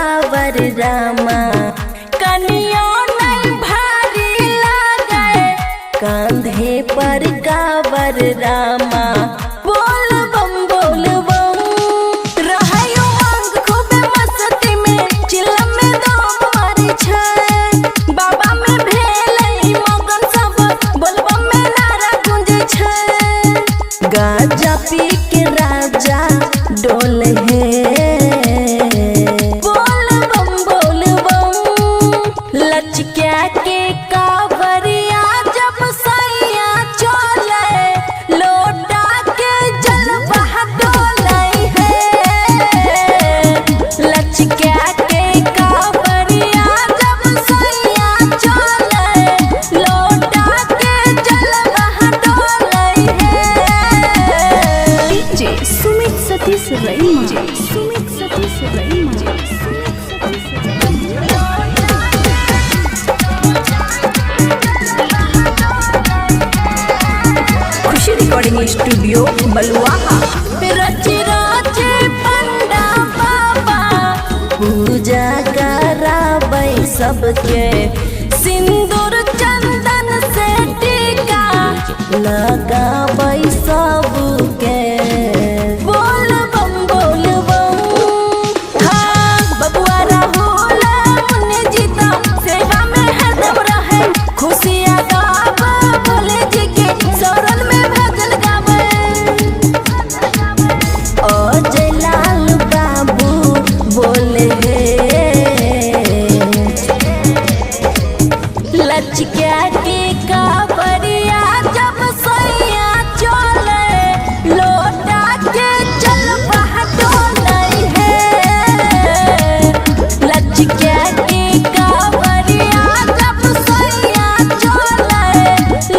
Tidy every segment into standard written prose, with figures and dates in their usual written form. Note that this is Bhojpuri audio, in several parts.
कावर रामा कनिया नहीं भारी लागे कंधे पर कावर रामा बोल बम रहयो अंग खूबे मस्ती में चिलम में दम मारी छै बाबा में भेलै मगन सब बोल बम में नारा गूंजे छै गाजा पी के राजा डोल है बोल बम लचक्या के कावरिया जब सैया चले लोटा के जल बहा डोले है लचक्या के कावरिया जब सैया चले लोटा के जल बहा डोले है डीजे सुमित सतीश रईमा खुशी रिकॉर्डिंग स्टूडियो बलुआहा रचे रचे पंडा बाबा पूजा कराबै सबके सिंदूर चंदन से टीका लगाबै सबके बोल बम हाँ बबुआ राहुल मुन्ने जीता सेवा में हरदम रहे खुशियाँ गावा भोले जी के शरण में भजन गावे ओ जयलाल बाबू बोले लचक्या के कावरिया जब सैया चले लोटा के जल बहा डोले है लचक्या के कावरिया जब सैया चले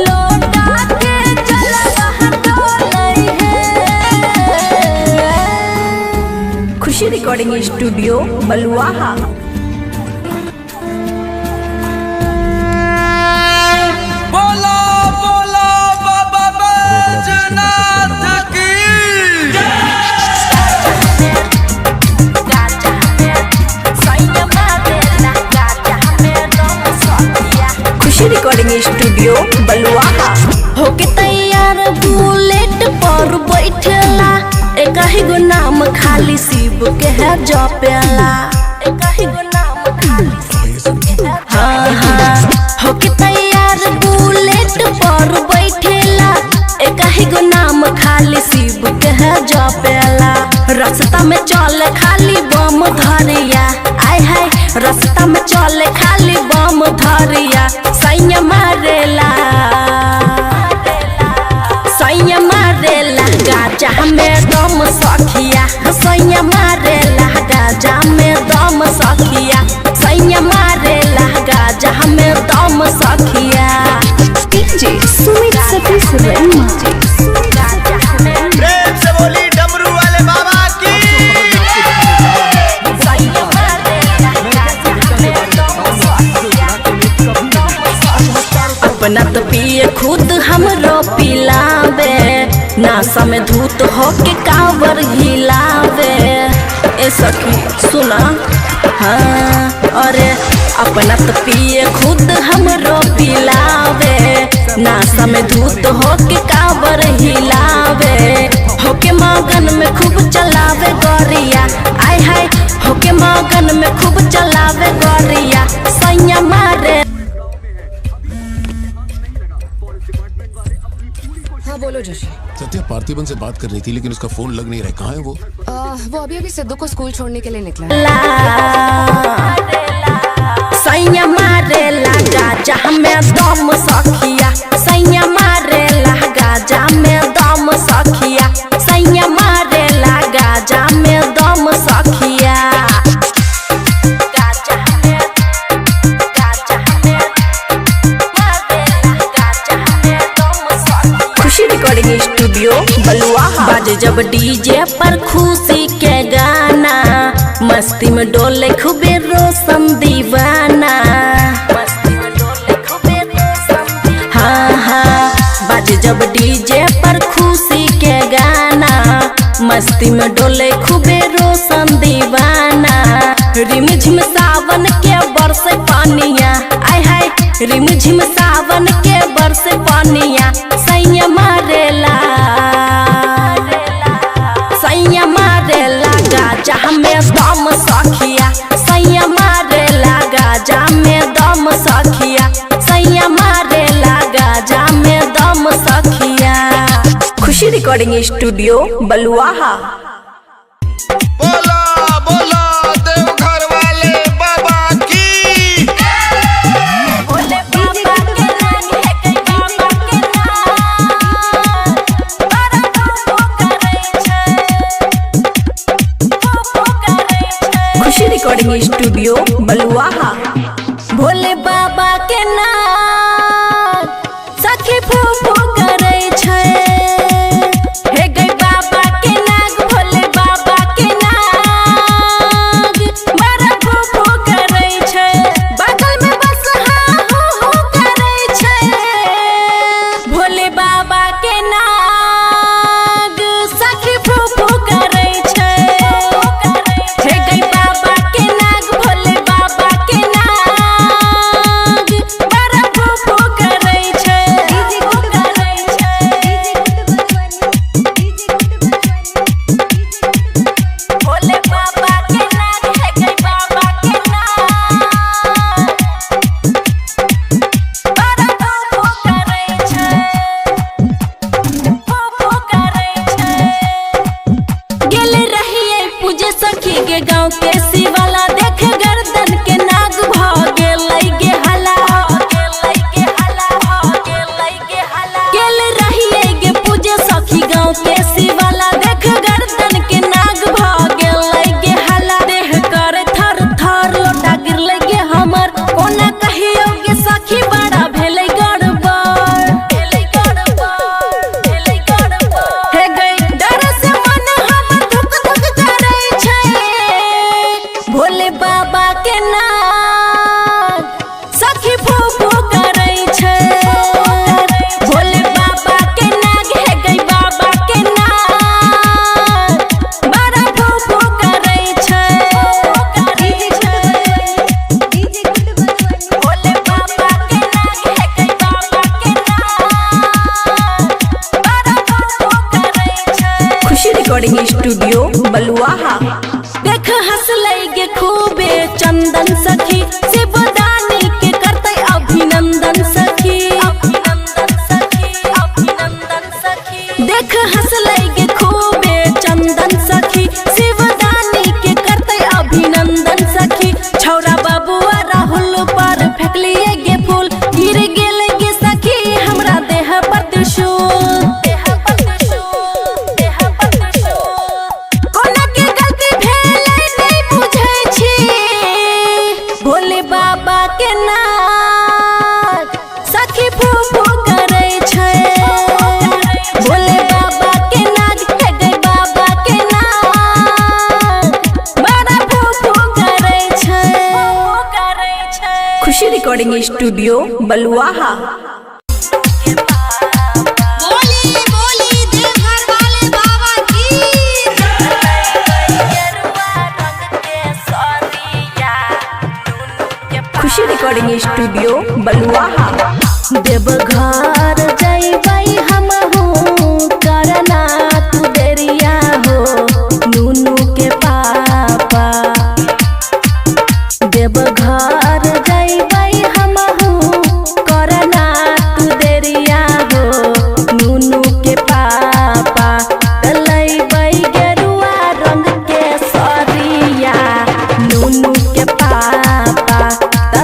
लोटा के जल बहा डोले है खुशी रिकॉर्डिंग स्टूडियो बलुआहा बोला बोला बाबा बैजनाथ की खुशी रिकॉर्डिंग स्टूडियो बलुआहा होके तैयार बुलेट पर बैठेला एक ही गो नाम खाली शिव के है जपेला एक ही गो नाम खाली शिव के है हाँ होके तैयार बुलेट पर बैठेला एक ही गो नाम खाली शिव के है जपेला रास्ता में चले खाली बम धरिया आय हाय रास्ता में चले खाली बम धरिया सैया मारेला गाजा में दम सखिया सैया मारेला गाजा में दम सखिया सैया मारेला गाजा में दम सखिया डीजे सुमित सतीश रईमा प्रेम से बोली डमरू वाले बाबा की अपना तो पिए खुद हमरो पिलावे नासा में धूत होके कावर हिलावे ए सखी सुना हाँ अरे अपना तो पिए खुद हमरो पिलावे नासा में धूत होके कावर हिलावे होके मगन में खूब चलावे गोरिया आय हाय होके मगन में खूब चलावे गोरिया सैया मारे। हाँ बोलो जोशी। सत्या पार्थिबन से बात कर रही थी लेकिन उसका फोन लग नहीं रहा। कहाँ है वो? वो अभी सिद्धू को स्कूल छोड़ने के लिए निकला है। सैया मारेला गाजा में दम सखिया सैया मारेला गाजा में दम सखिया सैया मारेला गाजा में दम सखिया खुशी रिकॉर्डिंग स्टूडियो बलुआहा बाजे जब डीजे पर खुशी के गाना मस्ती में डोले खूबे रोशन दीवाना मस्ती में डोले खूबे रोशन हाँ हाँ बाजे जब डीजे पर खुशी के गाना मस्ती में डोले खूबे रोशन दीवाना रिमझिम सावन के बरसे पानिया, आय हाय रिमझिम सावन के बरसे पानिया। सैया मारेला गाजा में दम सखिया, सैया मारेला गाजा में दम सखिया, सैया मारेला गाजा में दम सखिया। खुशी रिकॉर्डिंग स्टूडियो बलुआहा। बोला बोला देवघर वाले बाबा की। भोले बाबा के नाम है कई बाबा के नाम, बड़ा धूम करे छै। खुशी रिकॉर्डिंग स्टूडियो बलुआहा। भोले बाबा के नाम सखी फूफू करे छै। हे गई बाबा के नाग, भोले बाबा के नाग बड़ा फूफू करे छै। बगल में बस हो करे छै। भोले बाबा के नाग सखी फूफू करे छै। हे गई बाबा के नाग, भोले बाबा के नाग बड़ा फूफू करे छै। भोले बाबा के नाग है गई बाबा के नाग बड़ा फूफू करे छै। फूफू करे छै। गेल रहिए पूजे सखी के गाँव के शिवाला, देख गर्दन के नाग भ गेलै गे हला। गेल रहिए गे पूजे सखी गाँव के शिवाला, देख गर्दन के नाग भ गेलै गे हला। देह कर थर थर लोटा गिरलै गे हमर, कोना कहियो गे सखी बड़ा भेलै गड़बड़। हे गई डर से मन हमर धुक धुक करे छै। भोले बाबा के नाम सखी फूफू करे छै। भोले बाबा के नाग है गई बाबा के नाग बड़ा फूफू करे छै। भोले बाबा के नाग है गई बाबा के नाग बड़ा फूफू करे छै। खुशी रिकॉर्डिंग स्टूडियो बलुआहा। देख हंसलै गे खूबे चंदन सखी, शिवदानी के करतै अभिनंदन सखी। देख हंसलै गे खूबे चंदन सखी, शिवदानी के करतै अभिनंदन सखी। छौरा बबुआ राहुल पर फेंकलिए गे फूल, गिर गेलै गे सखी हमरा देह पर त्रिशूल। कोना के गलती भेलै नहीं बुझै छी। भोले बाबा के नाम सखी फूफू करे छै। भोले बाबा के नाग है गई बाबा के नाग बड़ा फूफू करे छै। खुशी रिकॉर्डिंग स्टूडियो बलुआहा। खुशी रिकॉर्डिंग स्टूडियो बलुआहा। देवघर जइबै हमहू करना तू देरिया हो, नूनू के पापा। देवघर जइबै हमहू करना तू देरिया हो, नूनू के पापा। लइबै गेरुआ रंग के सरिया, नूनू के पापा।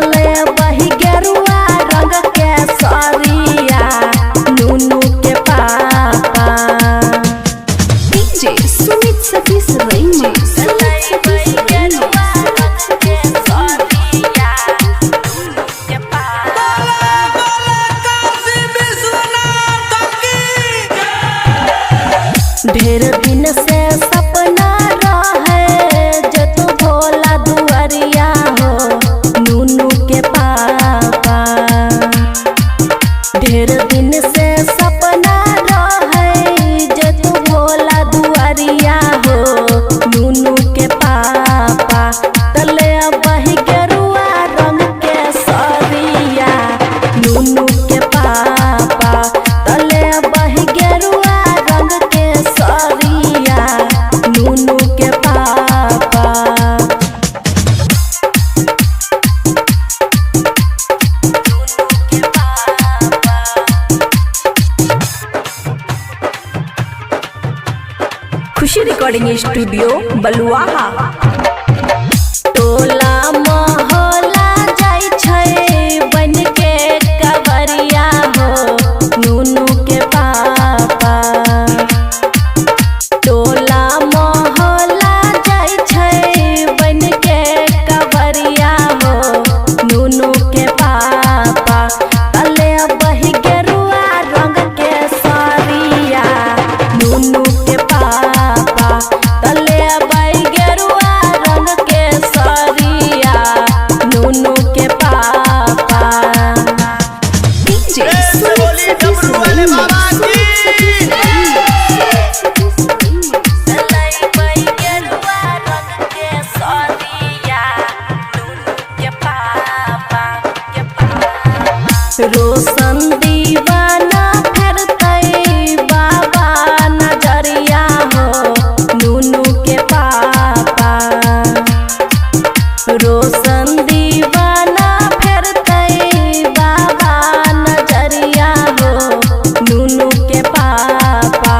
लइबै गेरुआ रंग के सरिया, नूनू के पापा। डीजे सुमित सतीश रैमा। ढेर दिन से सपना रहे जो तू भोला दुआरिया हो, खुशी रिकॉर्डिंग स्टूडियो बलुआहा। टोला मोहल्ला जाय छै बन के कवरिया हो नूनू के पापा। टोला मोहल्ला जाय छै बन के कवरिया हो नूनू के पापा। तले बही गेरुआ रंग के साड़िया नूनू के पापा। तले बही गेरुआ रंग के साड़िया नूनू के पापा। डीजे बोली डमरू वाले बाबा की रोशन दीवाना फेरतै बाबा नजरिया हो नूनू के पापा। रोशन दीवाना फेरतै बाबा नजरिया हो नूनू के पापा।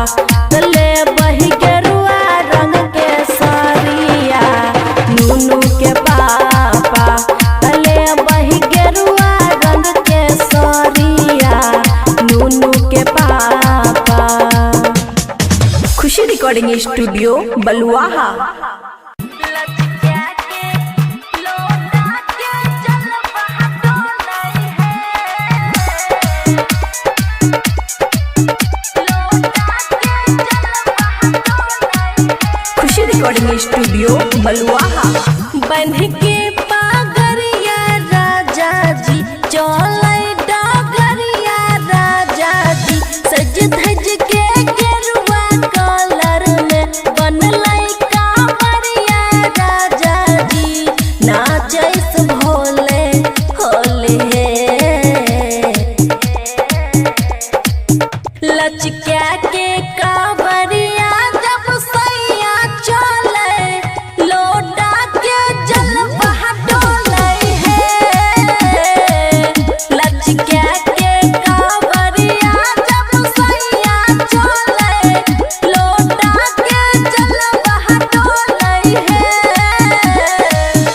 तले बही गेरुआ रंग के साड़िया नूनू के पापा। तले बही गेरुआ रंग के साड़िया नूनू के पापा। खुशी रिकॉर्डिंग स्टूडियो बलुआहा। खुशी रिकॉर्डिंग स्टूडियो बलुआहा। बन के पागरिया राजा जी चलै डगरिया राजा जी। सज धज के गेरुआ कलर में बनलै कांवरिया राजा जी। नाचैस भोले होले लचका के कांवरिया जब सैया चले लोटा के जल बहा डोले है। लचका के कांवरिया जब सैया चले लोटा के जल बहा डोले है।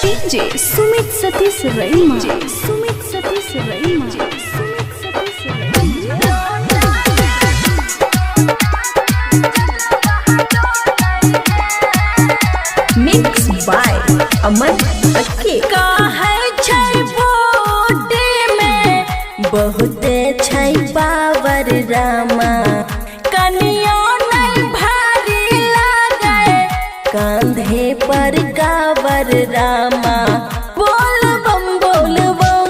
DJ Sumit Satish Raima. Sumit Satish Raima. Sumit Satish Raima. Mix by Aman अक्के। काहे छै बॉडी में बहुते छै पावर रामा। कनियो नहीं भारी लागे कांधे पर कावर रामा। बोल बम बोल बम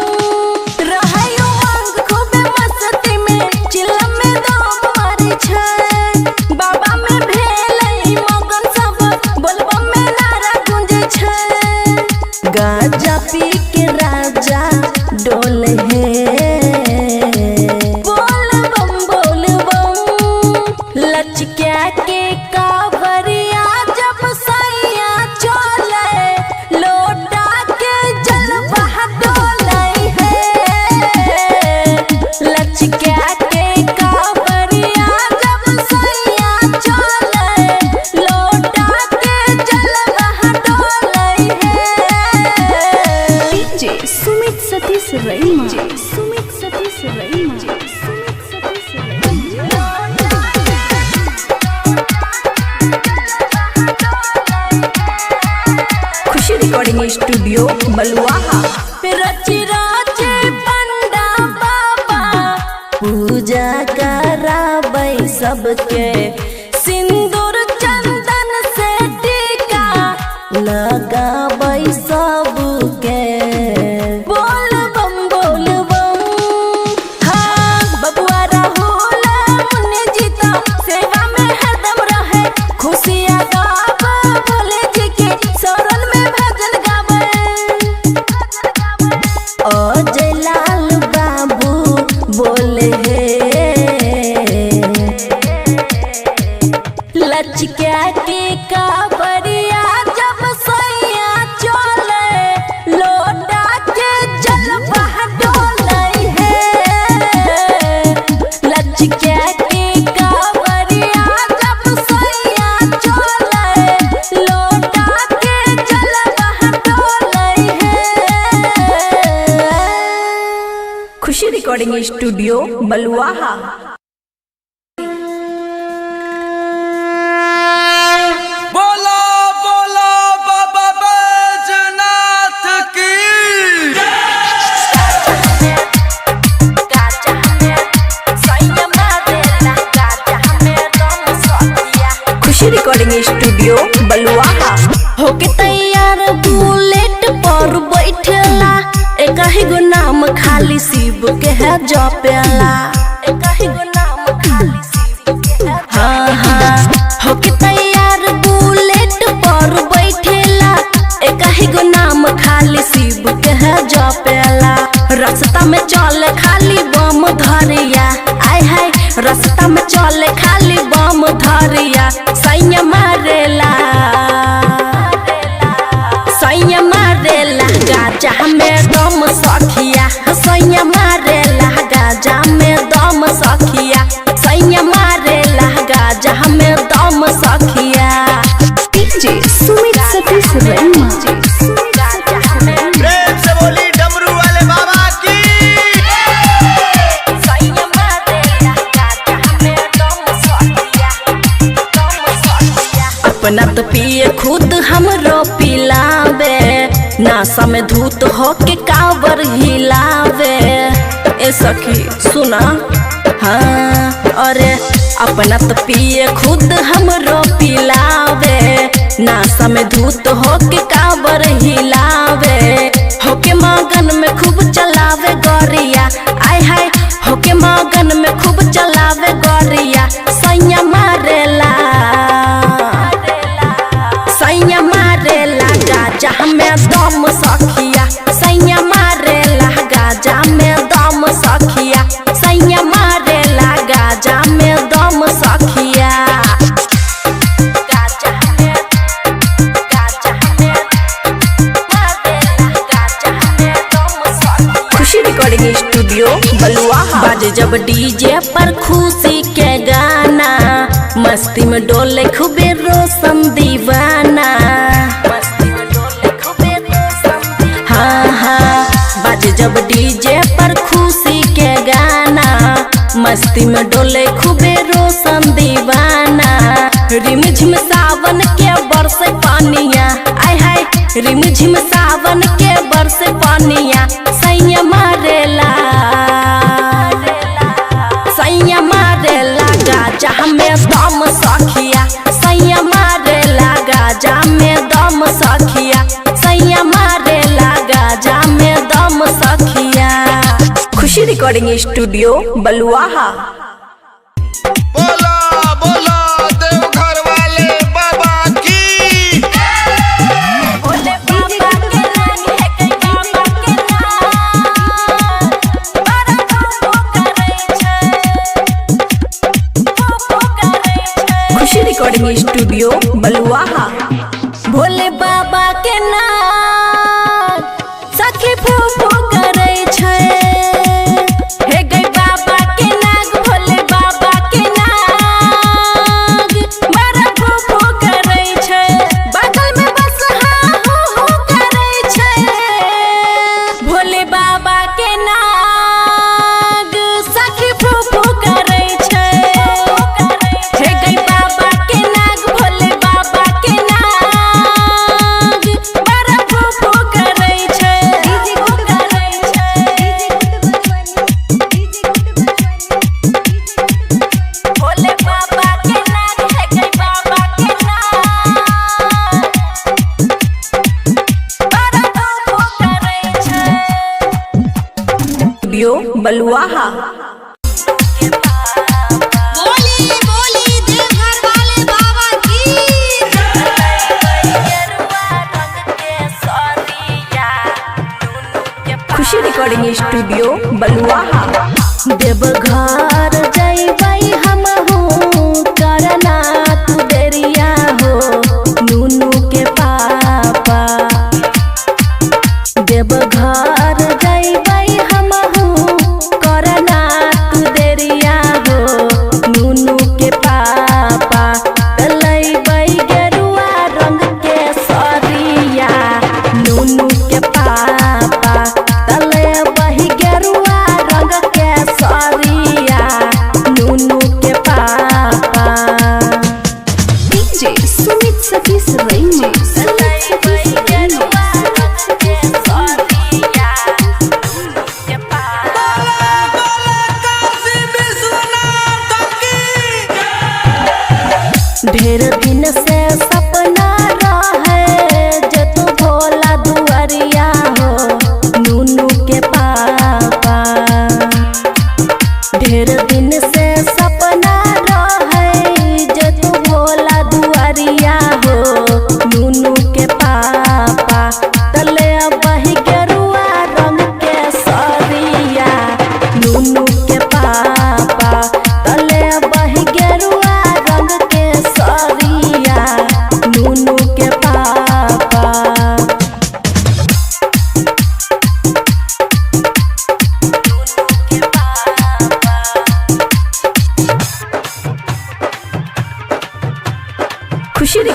रहयो अंग खूबे मस्ती में चिलम में दम मारी छै। बाबा में भेलै मगन सब बोलबम में नारा गूंजे छै। गाजा पी के राजा डोल है बोल बम लचका के कांवरिया जब सैया चले लोटा के जल बहा डोले है। लचका के कांवरिया जब सैया चले लोटा के जल बहा डोले है। डीजे सुमित सतीश रईमा। सुमित सतीश रईमा। सुमित सतीश रईमा। खुशी रिकॉर्डिंग स्टूडियो बलुआहा। रची राचे पंडा बाबा पूजा कराबै सबके। सिंदूर चंदन से टीका लगाबै सबके। बोल बम हाँ बबुआ राहुल मुन्ने जीता सेवा में हरदम रहे। खुशियाँ गावा भोले जी के शरण में भजन गावे। अजय लाल बाबू बोले रिकॉर्डिंग स्टूडियो बलुआहा। बोलो बोलो बाबा बैजनाथ की खुशी रिकॉर्डिंग स्टूडियो बलुआहा। होके तैयार बुलेट पर बैठेला, एक ही गो नाम खाली शिव के है जपेला, एक ही गो नाम खाली शिव के है। हाँ हाँ होके तैयार बुलेट पर बैठेला, एक ही गो नाम खाली शिव के है जपेला। रास्ता में चले खाली बम धरिया, आय हाय रास्ता में चले खाली बम धरिया। सैया मारेला सैया मारेला गाजा में दम सखिया, सैया मारेला गाजा में दम सखिया, सैया मारेला गाजा में दम सखिया। डीजे सुमित सतीश रैमा। प्रेम से बोली डमरू वाले बाबा की सैया मारेला गाजा में दम सखिया, दम सखिया। अपना तो पिए खुद हमरो पिलावे, नासा में धूत होके कावर हिलावे। ए सखी सुना हाँ अरे अपना तो पिए खुद हमरो पिलावे, नासा में धूत होके कावर हिलावे। होके मगन में खूब चलावे गोरिया, आय हाय होके मगन में खूब चलावे गोरिया। सैया मारेला सैया मारेला गाजा में दम सखिया, सैया मारेला गाजा में दम सखिया, सैया मारेला गाजा में दम सखिया। गाजा में मारेला गाजा में दम सखिया। खुशी रिकॉर्डिंग स्टूडियो बलुआहा। बाजे जब डीजे पर खुशी के गाना, मस्ती में डोले खूबे रोशन दीवाना, मस्ती में डोले खूबे रोशन दीवाना। हाँ हाँ बाजे जब डीजे पर खुशी के गाना, मस्ती में डोले खूबे रोशन दीवाना। रिमझिम सावन के बरसे पानिया, आय हाय रिमझिम सावन के बरसे पानिया। सैया मारेला सैया मारेला गाजा में दम सखिया, सैया मारेला गाजा में दम सखिया, सैया मारेला गाजा में दम सखिया। खुशी रिकॉर्डिंग स्टूडियो बलुआहा। बोलो बोलो देवघर वाले बाबा की बोले बाबा के नाम है कई बाबा के नाम, बड़ा भोग करे छै, भोग करे छै। खुशी रिकॉर्डिंग स्टूडियो बलुआहा। भोले बाबा के नाम सखी फूफू करे छै, हे गई बाबा के नाग भोले बाबा के नाग, बड़ा फूफू करे छै, बगल में बस हाँ हो करे छै। भोले बाबा के नाग सखी फूफू करे छै, हे गई बाबा के नाग भोले बाबा के नाग, बड़ा फूफू करे छै, भोले बाबा के नाग है गई बाबा के नाग, बड़ा फूफू करे छै। स्टूडियो बलुआहा। बोली बोली देवघर वाले बाबा की खुशी रिकॉर्डिंग स्टूडियो बलुआहा। देवघर जइबै हमहू करना तू देरिया हो, नूनू के पापा। देवघर जइबै हमहू करना तू देरिया हो, नूनू के पापा। तलैबै गेरुआ रंग के सरिया, नूनू के पापा। तलैबै गेरुआ रंग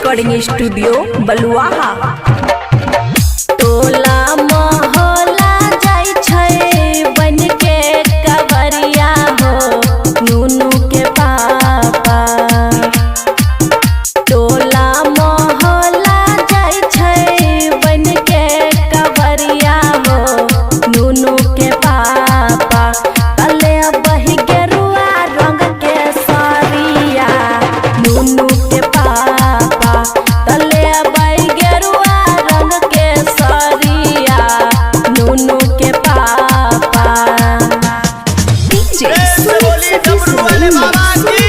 रिकॉर्डिंग स्टूडियो बलुआहा। टोला मोहल्ला जाई छै बन के कवरिया हो नूनू के पापा। टोला मोहल्ला जाई छै बन के कवरिया हो नूनू के पापा। तले बही गेरुआ रंग के साड़िया नूनू के पापा। तले बही गेरुआ रंग के साड़िया नूनू के पापा। डीजे बोली डमरू वाले बाबा की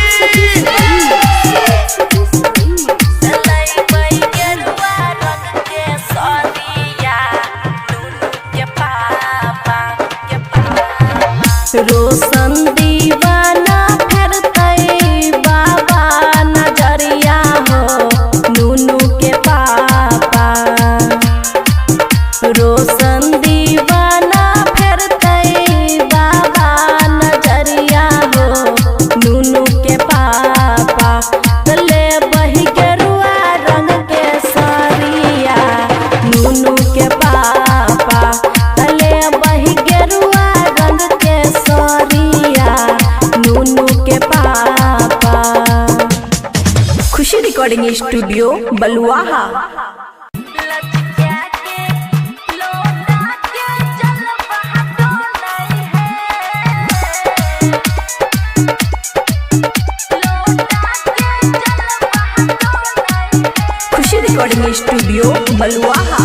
तले बही गेरुआ रंग के साड़िया नूनू के पापा के पापा। रोशन दीवाना फेरतै बाबा नजरिया हो नूनू के पापा। रोशन दीवाना फेरतै बाबा नजरिया हो नूनू के पापा। तले बही गेरुआ रंग के साड़िया नूनू के पापा। तले बही गेरुआ रंग के साड़िया नूनू के पापा। खुशी रिकॉर्डिंग स्टूडियो बलुआहा। खुशी रिकॉर्डिंग स्टूडियो बलुआहा।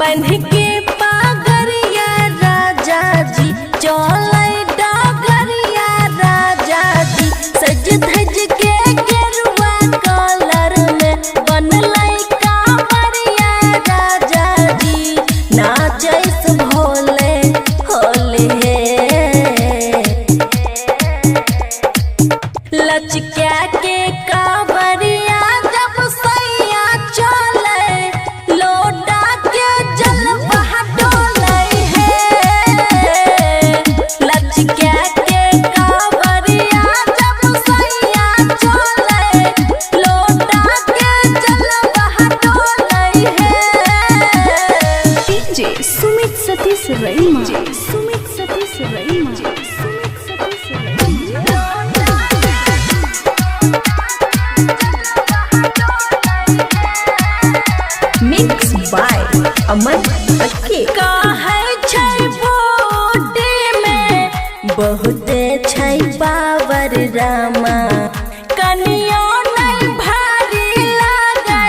बंध के पागरिया राजा जी चलै डगरिया राजा जी। सज धज के गेरुआ कलर में बनलै कांवरिया राजा जी। नाचैस भोले होले लचका के कांवरिया जब सैया चले लोटा के जल बहा डोले है। लचका के कांवरिया जब सैया चले लोटा के जल बहा डोले है। DJ Sumit Satish Raima. Sumit Satish Raima. Sumit Satish Raima. Mix by Aman अक्के। काहे छै बॉडी में बहुते छै पावर रामा। कनियो नहीं भारी लागे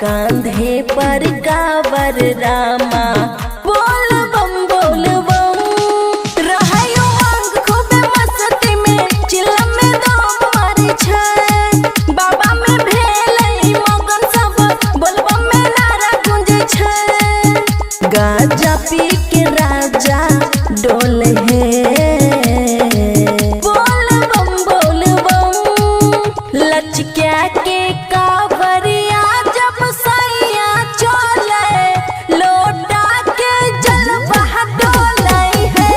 कांधे पर कावर रामा। बोल बम बोल बम रहयो अंग खूबे मस्ती में चिलम में दम मारे छै। बाबा में भेलै मगन सब बोलबम में नारा गूंजे छै। गाजा पी के राजा डोले है। बोल बम लचका के कांवरिया जब सैया चले लोटा के जल बहा डोले है।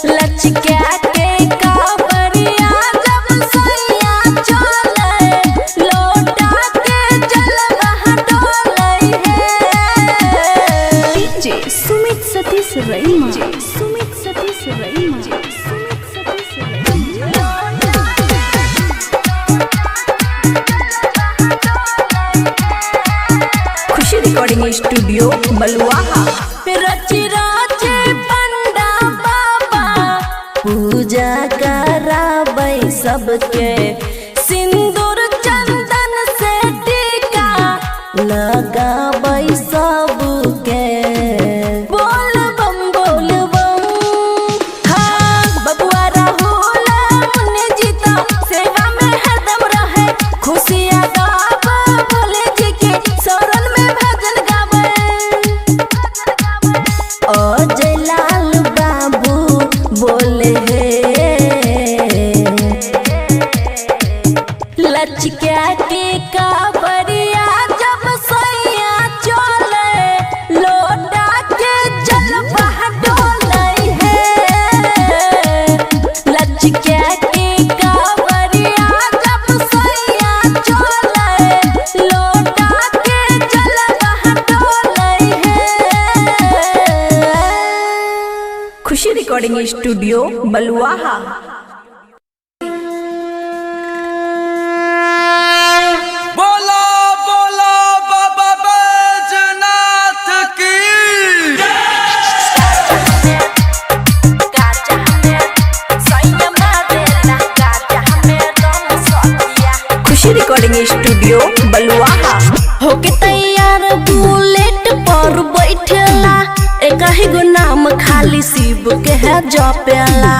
लचका के कांवरिया जब सैया चले लोटा के जल बहा डोले है। डीजे सुमित सतीश रईमा। सुमित सतीश रईमा। सुमित सतीश रईमा। खुशी रिकॉर्डिंग स्टूडियो बलुआहा। रच राचे पंडा बाबा पूजा कराबै सबके। सिंदूर चंदन से टीका लगाबै सबके। बोल बम हाँ बबुआ राहुल मुन्ने जीता सेवा में हरदम रहे। खुशियाँ गावा भोले जी के शरण में भजन गावे। अजय लाल बाबू बोले हे रिकॉर्डिंग स्टूडियो बलुआहा। बोलो बोलो बाबा बैजनाथ की खुशी रिकॉर्डिंग स्टूडियो बलुआहा। होके तैयार बुलेट पर बैठेला एक ही गो नाम खाली शिव के है जपेला।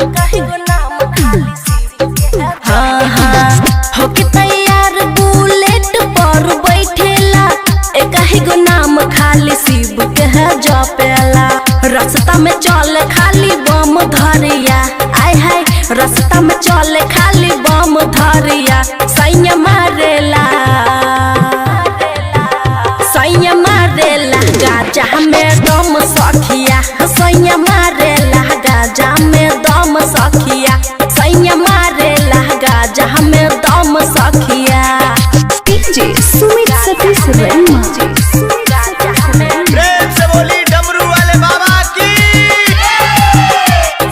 एक ही गो नाम खाली शिव के है। हाँ हाँ होके तैयार बुलेट पर बैठेला एक ही गो नाम खाली शिव के है जपेला। रास्ता में चले खाली बम धरिया आय हाय रास्ता में चले खाली बम धरिया। सैया मारेला सैया मारेला गाजा में दम सखिया। सैया मारेला गाजा में दम सखिया। सैया मारेला गाजा में दम सखिया। डीजे सुमित सतीश रैमा। प्रेम से बोली डमरू वाले बाबा की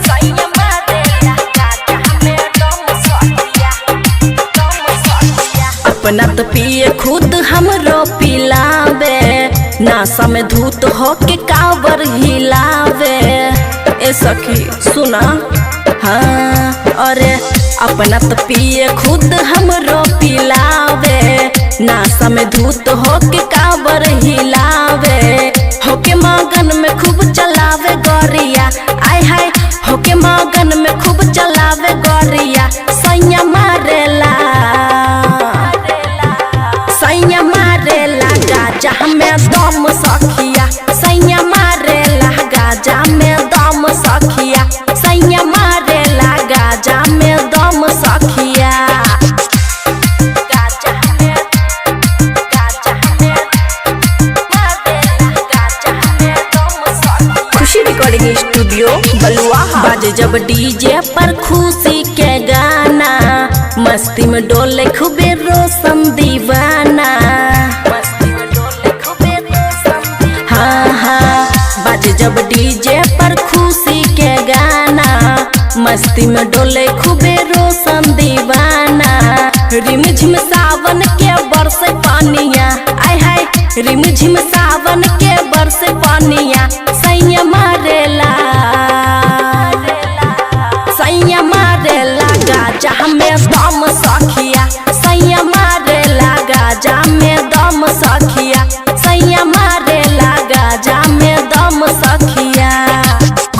सैया मारेला गाजा में दम सखिया। अपना तो पिए खुद हमरो पिलावे नासा में धूत होके कावर हिलावे। ए सखी सुना हाँ अरे अपना तो पिए खुद हमरो पिलावे नासा में धूत होके कावर हिलावे। होके मगन में खूब चलावे गोरिया आय हाय होके मगन में खूब चलावे गोरिया। सैया मारेला सैया मारेला गाजा में दम सखिया। सैया मारेला गाजा में दम सखिया। सैया मारेला गाजा में दम सखिया। गाजा में मारेला गाजा में दम सखिया। खुशी रिकॉर्डिंग स्टूडियो बलुआहा। बाजे जब डीजे पर खुशी के गाना मस्ती में डोले खूबे रोशन दीवाना। मस्ती में डोले खूबे रोशन दीवाना। हाँ हाँ बाजे जब डीजे पर खुशी के गाना मस्ती में डोले खूबे रोशन दीवाना। रिम झिम सावन के बरसे पानिया आय हाय रिम झिम सावन के बरसे पानिया। सैया मारेला सैया मारेला गाजा में दम सखिया। सैया मारेला गाजा में दम सखिया। सैया मारेला गाजा में दम सखिया।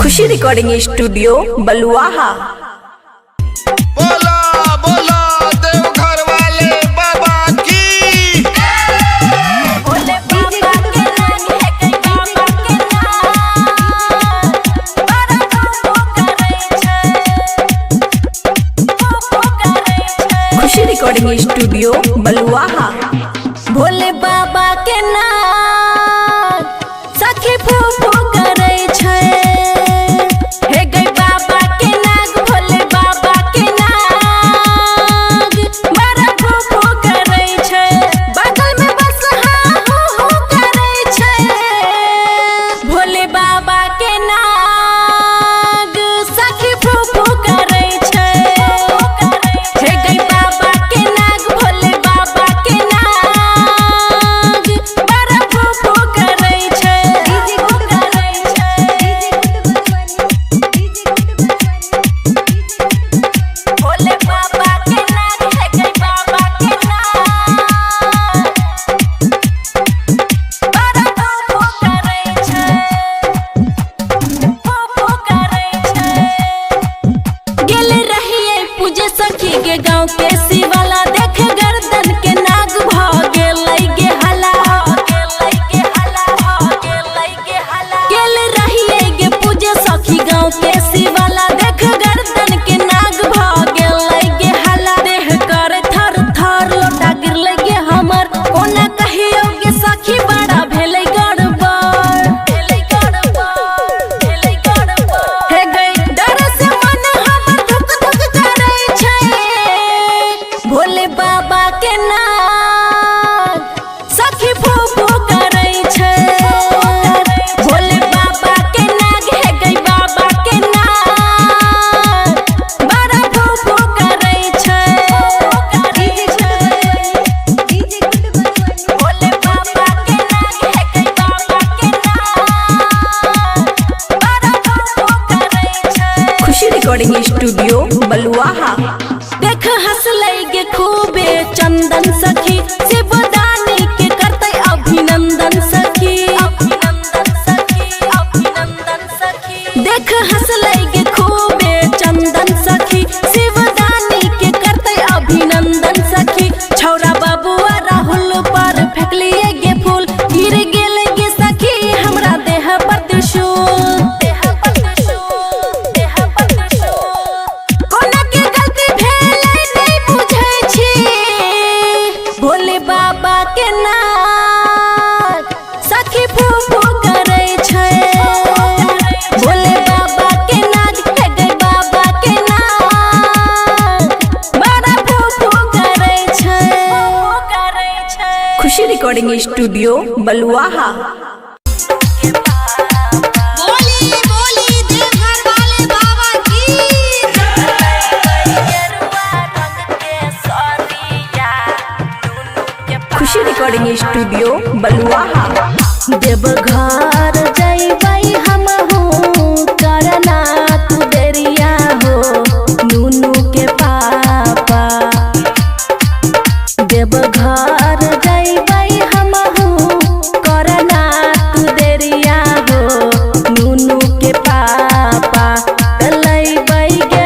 खुशी रिकॉर्डिंग स्टूडियो बलुआहा। बोलो बोलो देवघर वाले बाबा की बोले बाबा के नाम है कई बाबा के नाम बड़ा भोग करे छै खुशी रिकॉर्डिंग स्टूडियो बलुआहा। भोले बाबा के नाम सखी फूफू करे छै। हे गई बाबा के नाग भोले बाबा के नाग बड़ा फूफू करे छै। बगल में बस हाँ हो करे छै। भोले बाबा के नाग सखी फूफू करे छै। हे गई बाबा के नाग भोले बाबा के नाग बड़ा फूफू करे छै। हंसले खूबे चंदन सखी शिवदानी के करते अभिनंदन सखी छौरा बबुआ राहुल पर फेंकलिए गे फूल गिर गेल गे सखी हमरा देह पर त्रिशूल कोना के गलती भेलै नहीं बुझै छी भोले बाबा के नाम सखी फूफू करै छै भोले बाबा के नाग हे गई बाबा के नाग बड़ा फूफू करै छै खुशी रिकॉर्डिंग स्टूडियो बलुआहा बोली बोली देवघर वाले बाबा की खुशी रिकॉर्डिंग स्टूडियो बलुआहा देवघर जइबै हमहू करना तू देरिया हो नूनू के पापा देवघर जइबै हमहू करना तू देरिया हो नूनू के पापा